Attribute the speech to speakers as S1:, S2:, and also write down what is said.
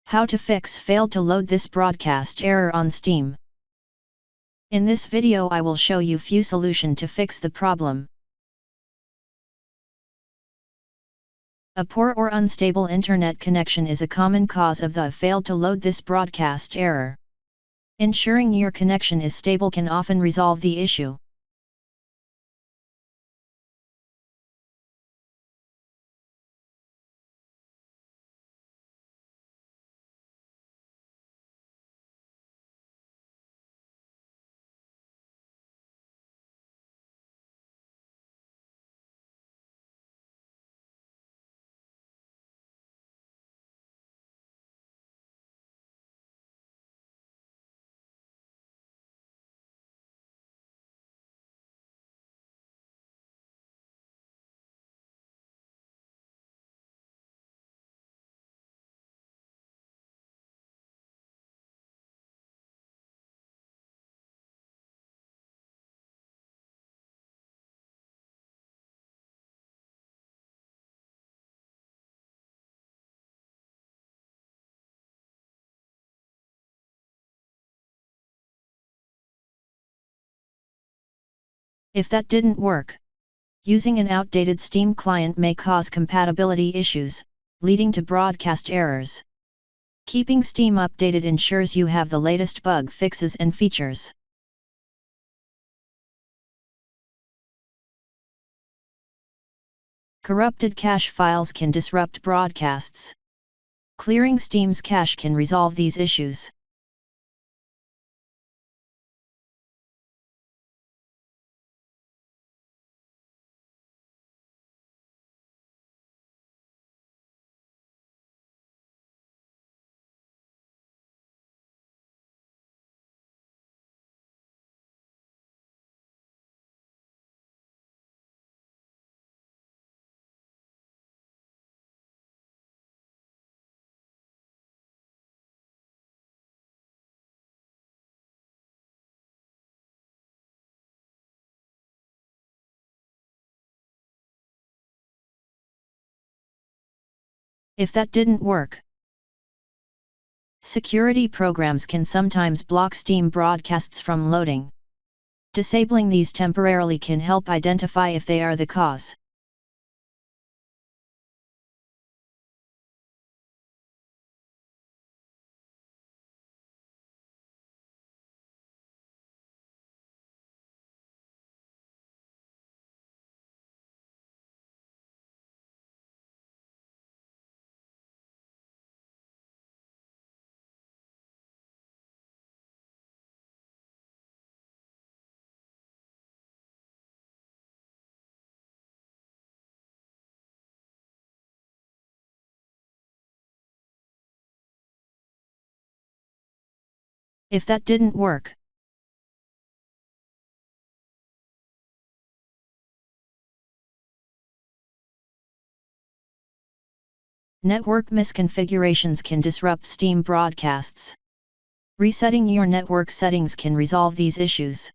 S1: How to fix failed to load this broadcast error on Steam. In this video I will show you few solution to fix the problem. A poor or unstable internet connection is a common cause of the failed to load this broadcast error. Ensuring your connection is stable can often resolve the issue. If that didn't work, using an outdated Steam client may cause compatibility issues, leading to broadcast errors. Keeping Steam updated ensures you have the latest bug fixes and features. Corrupted cache files can disrupt broadcasts. Clearing Steam's cache can resolve these issues. If that didn't work, security programs can sometimes block Steam broadcasts from loading. Disabling these temporarily can help identify if they are the cause. If that didn't work, network misconfigurations can disrupt Steam broadcasts. Resetting your network settings can resolve these issues.